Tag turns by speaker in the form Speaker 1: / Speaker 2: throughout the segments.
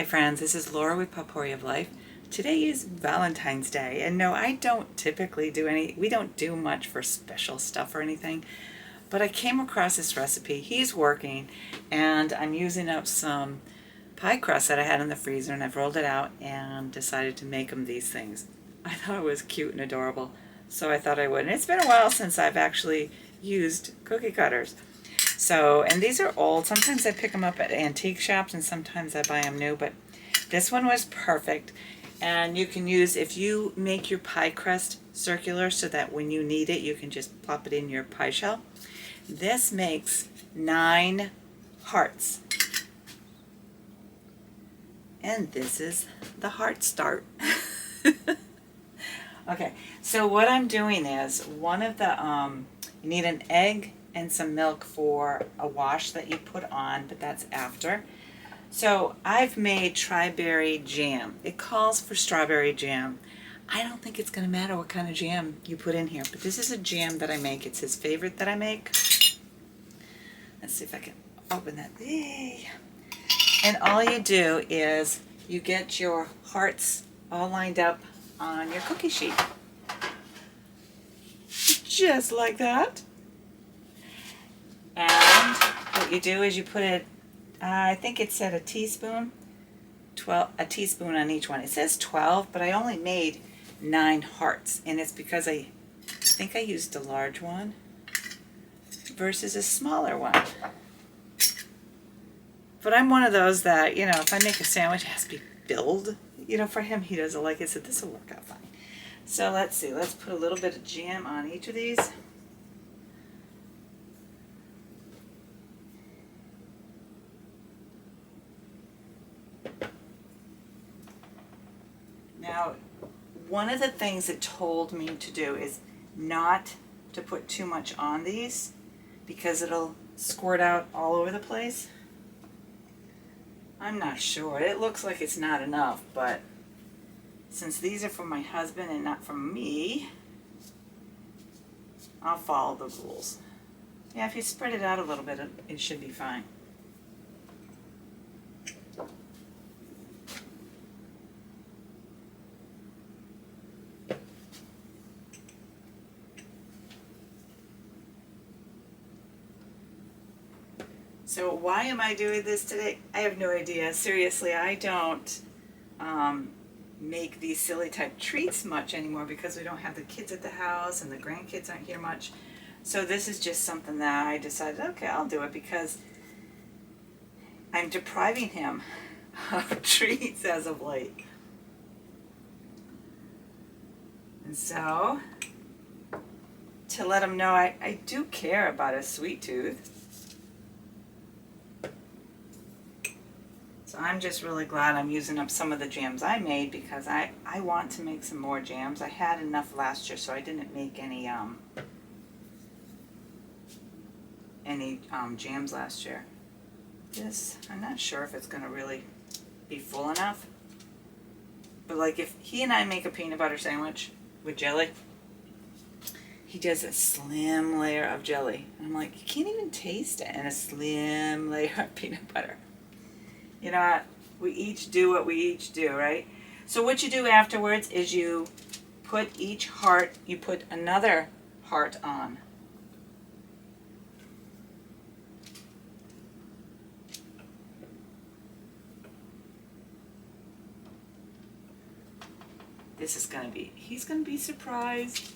Speaker 1: friends, this is Laura with Potpourri of Life. Today is Valentine's Day, and no, I don't typically we don't do much for special stuff or anything, but I came across this recipe. He's working, and I'm using up some pie crust that I had in the freezer, and I've rolled it out and decided to make him these things. I thought it was cute and adorable, so I thought I would. And it's been a while since I've actually used cookie cutters. So, and these are old. Sometimes I pick them up at antique shops and sometimes I buy them new, but this one was perfect. And you can use, if you make your pie crust circular so that when you need it, you can just plop it in your pie shell. This makes 9 hearts. And this is the heart start. Okay, so what I'm doing is one of the, you need an egg and some milk for a wash that you put on, but that's after. So I've made tri-berry jam. It calls for strawberry jam. I don't think it's going to matter what kind of jam you put in here, but this is a jam that I make. It's his favorite that I make. Let's see if I can open that. Yay. And all you do is you get your hearts all lined up on your cookie sheet. Just like that. And what you do is you put it, I think it said a teaspoon on each one. It says 12, but I only made 9 hearts, and it's because I think I used a large one versus a smaller one. But I'm one of those that, you know, if I make a sandwich, it has to be filled. You know, for him, he doesn't like it, so this will work out fine. So let's see, let's put a little bit of jam on each of these. Now, one of the things it told me to do is not to put too much on these because it'll squirt out all over the place. I'm not sure. It looks like it's not enough, but since these are from my husband and not from me, I'll follow the rules. Yeah, if you spread it out a little bit, it should be fine. So why am I doing this today? I have no idea. Seriously, I don't make these silly type treats much anymore because we don't have the kids at the house and the grandkids aren't here much. So this is just something that I decided, okay, I'll do it because I'm depriving him of treats as of late. And so, to let him know I do care about his sweet tooth. So I'm just really glad I'm using up some of the jams I made because I want to make some more jams. I had enough last year, so I didn't make any jams last year. This, I'm not sure if it's going to really be full enough. But like if he and I make a peanut butter sandwich with jelly, he does a slim layer of jelly. And I'm like, you can't even taste it, and a slim layer of peanut butter. You know what? We each do what we each do, right? So what you do afterwards is you put each heart, you put another heart on. This is going to be, he's going to be surprised.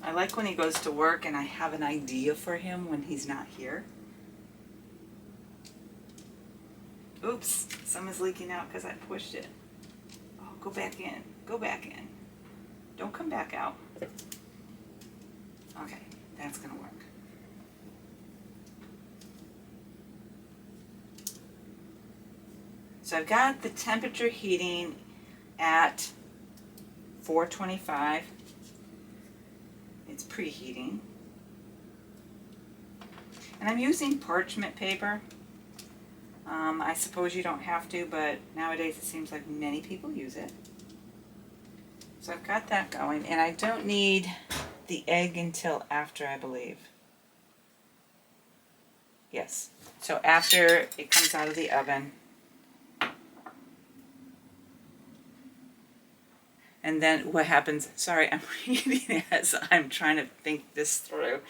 Speaker 1: I like when he goes to work and I have an idea for him when he's not here. Oops, some is leaking out because I pushed it. Oh, go back in. Go back in. Don't come back out. Okay, that's going to work. So I've got the temperature heating at 425. It's preheating. And I'm using parchment paper. I suppose you don't have to, but nowadays it seems like many people use it. So I've got that going, and I don't need the egg until after, I believe. Yes. So after it comes out of the oven, and then what happens, sorry, I'm reading as I'm trying to think this through.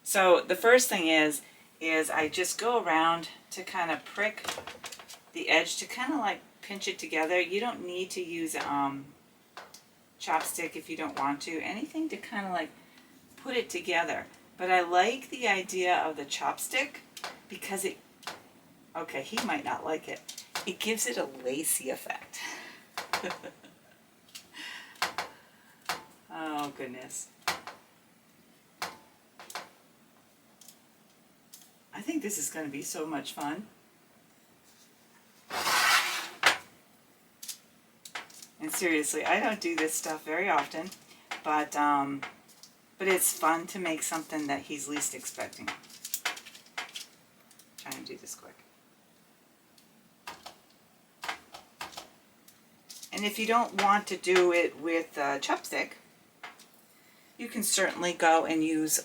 Speaker 1: So the first thing is I just go around to kind of prick the edge to kind of like pinch it together. You don't need to use chopstick if you don't want to. Anything to kind of like put it together. But I like the idea of the chopstick because it, okay, he might not like it. It gives it a lacy effect. Oh, goodness. I think this is going to be so much fun. And seriously, I don't do this stuff very often, but it's fun to make something that he's least expecting. Trying to do this quick. And if you don't want to do it with a chopstick, you can certainly go and use,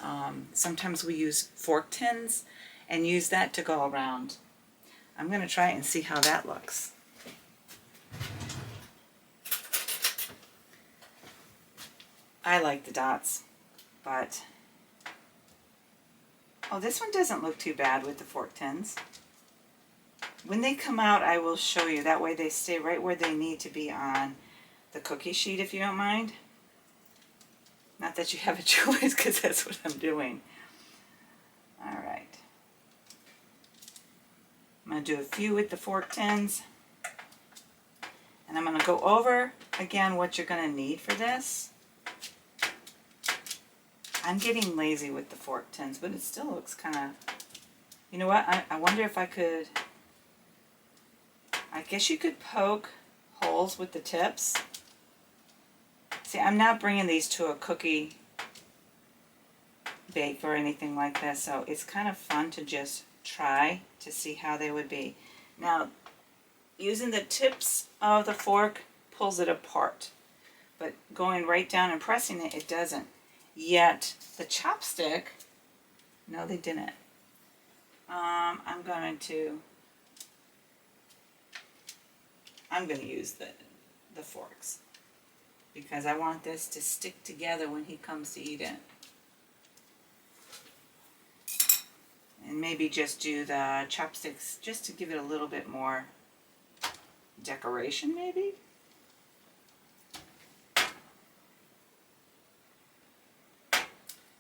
Speaker 1: sometimes we use fork tins and use that to go around. I'm going to try it and see how that looks. I like the dots, but, oh, this one doesn't look too bad with the fork tins. When they come out, I will show you. That way they stay right where they need to be on the cookie sheet, if you don't mind. Not that you have a choice, because that's what I'm doing. All right. I'm going to do a few with the fork tins. And I'm going to go over, again, what you're going to need for this. I'm getting lazy with the fork tins, but it still looks kind of... You know what? I wonder if I could... I guess you could poke holes with the tips. See, I'm not bringing these to a cookie bake or anything like this, so it's kind of fun to just try to see how they would be. Now, using the tips of the fork pulls it apart, but going right down and pressing it, it doesn't. Yet the chopstick, no, they didn't. I'm going to use the forks because I want this to stick together when he comes to eat it. And maybe just do the chopsticks just to give it a little bit more decoration, maybe.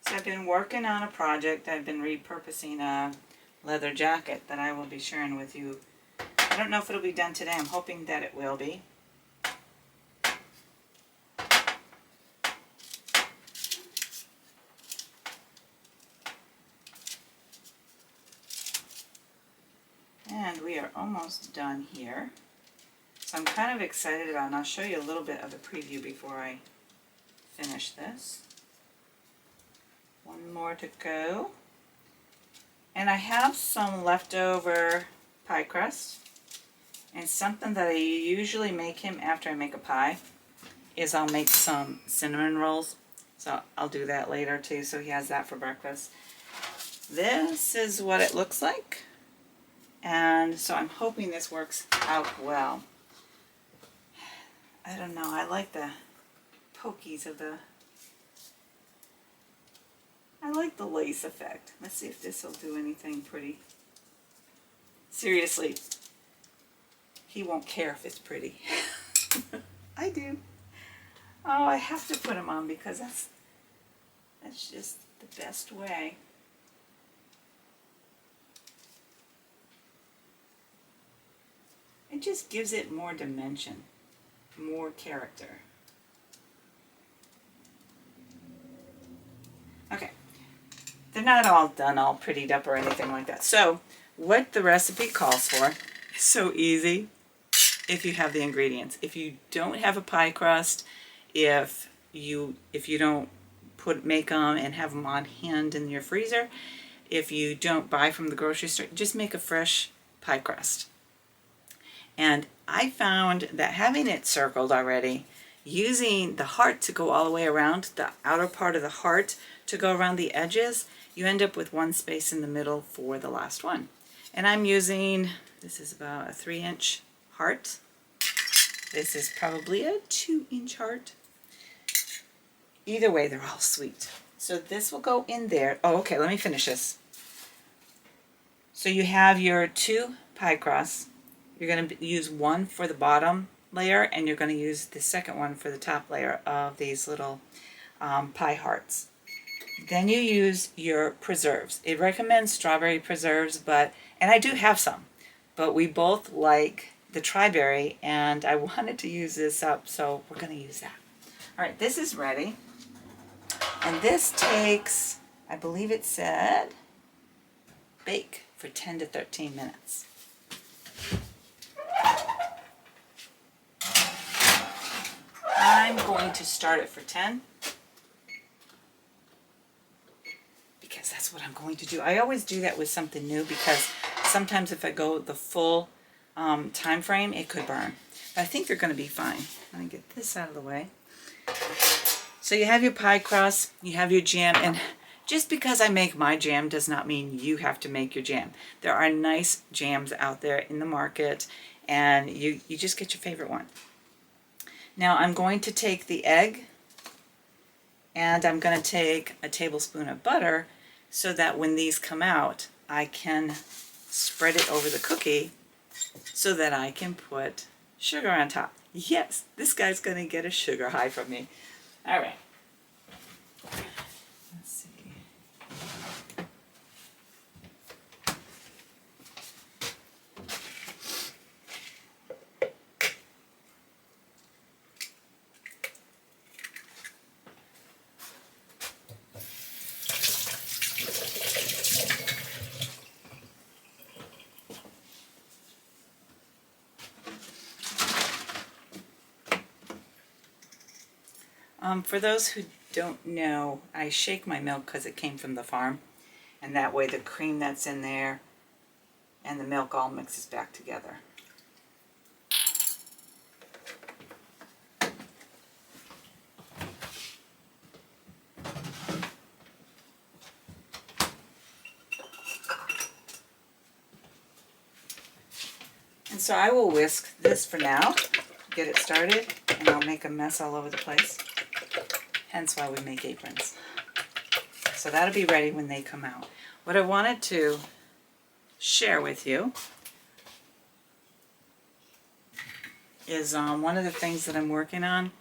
Speaker 1: So I've been working on a project. I've been repurposing a leather jacket that I will be sharing with you. I don't know if it'll be done today. I'm hoping that it will be. And we are almost done here. So I'm kind of excited about it, and I'll show you a little bit of a preview before I finish this. One more to go. And I have some leftover pie crust. And something that I usually make him after I make a pie is I'll make some cinnamon rolls. So I'll do that later too, so he has that for breakfast. This is what it looks like. And so I'm hoping this works out well. I don't know, I like the pokies of the... I like the lace effect. Let's see if this will do anything pretty. Seriously, he won't care if it's pretty. I do. Oh, I have to put them on because that's just the best way. It just gives it more dimension, more character. Okay, they're not all done, all prettied up or anything like that. So what the recipe calls for is so easy if you have the ingredients. If you don't have a pie crust, if you don't make them and have them on hand in your freezer, if you don't buy from the grocery store, just make a fresh pie crust. And I found that having it circled already, using the heart to go all the way around, the outer part of the heart to go around the edges, you end up with one space in the middle for the last one. And I'm using, this is about a 3-inch heart. This is probably a 2-inch heart. Either way, they're all sweet. So this will go in there. Oh, okay, let me finish this. So you have your 2 pie crusts. You're going to use one for the bottom layer, and you're going to use the second one for the top layer of these little pie hearts. Then you use your preserves. It recommends strawberry preserves, and I do have some, but we both like the tri-berry, and I wanted to use this up, so we're going to use that. All right, this is ready. And this takes, I believe it said, bake for 10 to 13 minutes. I'm going to start it for 10 because that's what I'm going to do. I always do that with something new because sometimes if I go the full time frame, it could burn. But I think they're going to be fine. Let me get this out of the way. So you have your pie crust, you have your jam, and just because I make my jam does not mean you have to make your jam. There are nice jams out there in the market, and you just get your favorite one. Now I'm going to take the egg, and I'm going to take a tablespoon of butter so that when these come out, I can spread it over the cookie so that I can put sugar on top. Yes, this guy's going to get a sugar high from me. All right. Let's see. For those who don't know, I shake my milk because it came from the farm, and that way the cream that's in there and the milk all mixes back together. And so I will whisk this for now, get it started, and I'll make a mess all over the place. Hence why we make aprons. So that'll be ready when they come out. What I wanted to share with you is one of the things that I'm working on.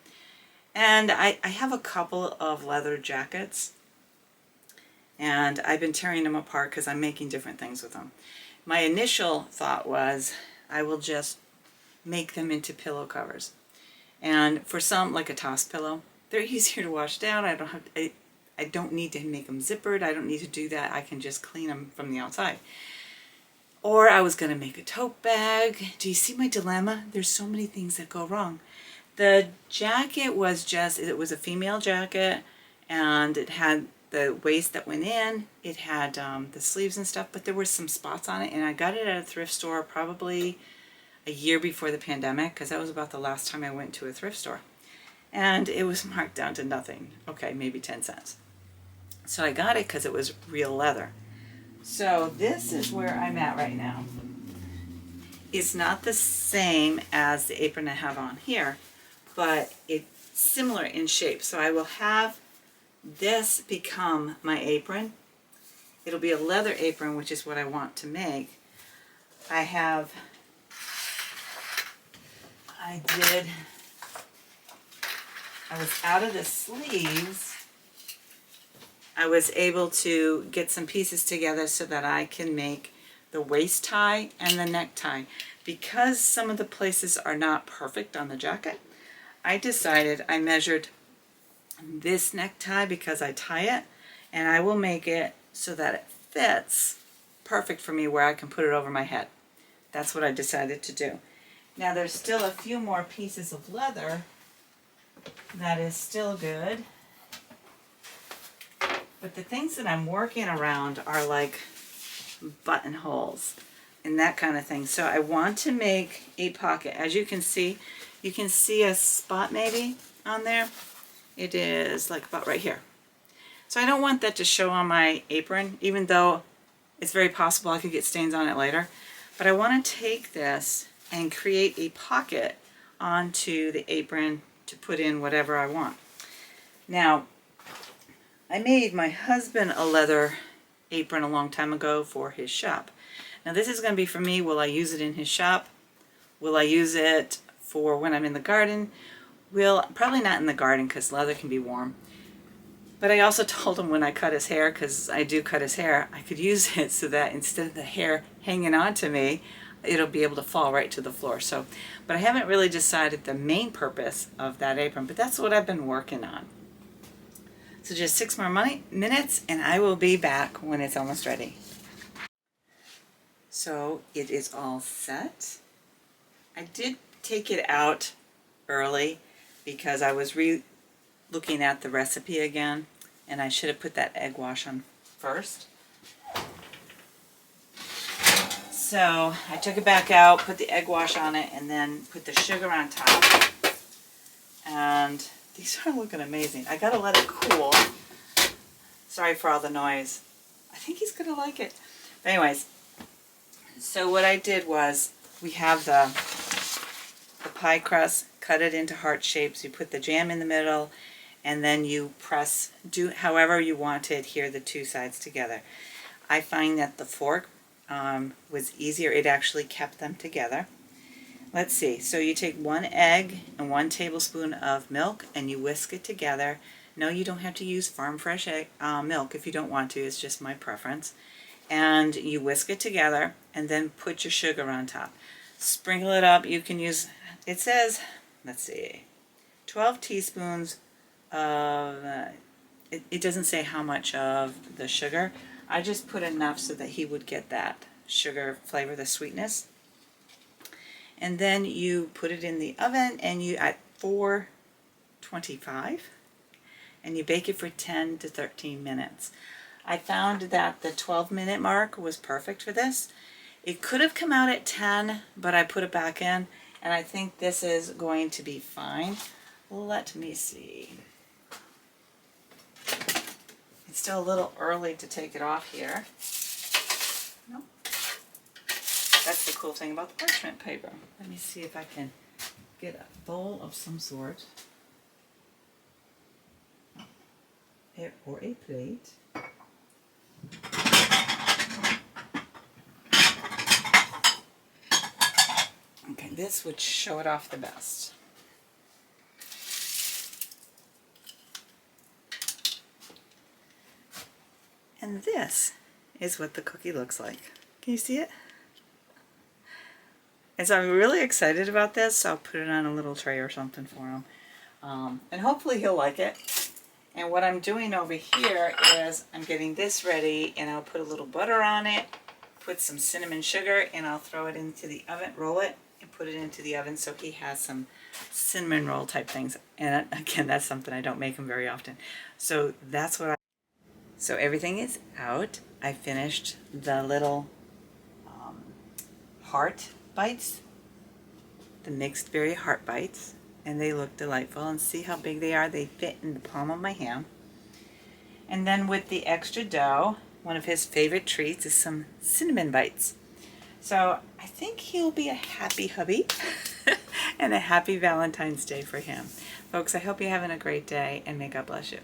Speaker 1: And I have a couple of leather jackets, and I've been tearing them apart because I'm making different things with them. My initial thought was I will just make them into pillow covers. And for some, like a toss pillow, they're easier to wash down. I don't need to make them zippered. I don't need to do that. I can just clean them from the outside. Or I was going to make a tote bag. Do you see my dilemma? There's so many things that go wrong. The jacket was just, it was a female jacket, and it had the waist that went in. It had the sleeves and stuff, but there were some spots on it, and I got it at a thrift store probably a year before the pandemic, because that was about the last time I went to a thrift store. And it was marked down to nothing. Okay, maybe 10 cents. So I got it because it was real leather. So this is where I'm at right now. It's not the same as the apron I have on here, but it's similar in shape. So I will have this become my apron. It'll be a leather apron, which is what I want to make. I was out of the sleeves. I was able to get some pieces together so that I can make the waist tie and the neck tie. Because some of the places are not perfect on the jacket, I decided, I measured this necktie because I tie it, and I will make it so that it fits perfect for me where I can put it over my head. That's what I decided to do. Now there's still a few more pieces of leather that is still good, but the things that I'm working around are like buttonholes and that kind of thing. So I want to make a pocket. As you can see a spot maybe on there. It is like about right here. So I don't want that to show on my apron, even though it's very possible I could get stains on it later. But I want to take this and create a pocket onto the apron to put in whatever I want. Now, I made my husband a leather apron a long time ago for his shop. Now this is going to be for me. Will I use it in his shop? Will I use it for when I'm in the garden? Probably not in the garden because leather can be warm. But I also told him when I cut his hair, because I do cut his hair, I could use it so that instead of the hair hanging on to me, it'll be able to fall right to the floor. So, but I haven't really decided the main purpose of that apron, but that's what I've been working on. So just 6 more minutes and I will be back when it's almost ready. So it is all set. I did take it out early because I was looking at the recipe again, and I should have put that egg wash on first. So I took it back out, put the egg wash on it, and then put the sugar on top. And these are looking amazing. I gotta let it cool. Sorry for all the noise. I think he's gonna like it. But anyways, so what I did was, we have the pie crust, cut it into heart shapes. You put the jam in the middle, and then you press, do however you want to adhere the two sides together. I find that the fork was easier. It actually kept them together. Let's see. So you take 1 egg and 1 tablespoon of milk and you whisk it together. No, you don't have to use farm fresh milk if you don't want to. It's just my preference. And you whisk it together and then put your sugar on top. Sprinkle it up. You can use, it says, let's see, 12 teaspoons of, it doesn't say how much of the sugar. I just put enough so that he would get that sugar flavor, the sweetness. And then you put it in the oven and you at 425 and you bake it for 10 to 13 minutes. I found that the 12-minute mark was perfect for this. It could have come out at 10, but I put it back in, and I think this is going to be fine. Let me see. It's still a little early to take it off here. Nope. That's the cool thing about the parchment paper. Let me see if I can get a bowl of some sort. Or a plate. Okay, this would show it off the best. And this is what the cookie looks like. Can you see it? And so I'm really excited about this, so I'll put it on a little tray or something for him. And hopefully he'll like it. And what I'm doing over here is I'm getting this ready, and I'll put a little butter on it, put some cinnamon sugar, and I'll throw it into the oven, roll it, and put it into the oven so he has some cinnamon roll type things. And again, that's something I don't make him very often. So that's what so everything is out. I finished the little heart bites, the mixed berry heart bites, and they look delightful. And see how big they are? They fit in the palm of my hand. And then with the extra dough, one of his favorite treats is some cinnamon bites. So I think he'll be a happy hubby and a happy Valentine's Day for him. Folks, I hope you're having a great day, and may God bless you.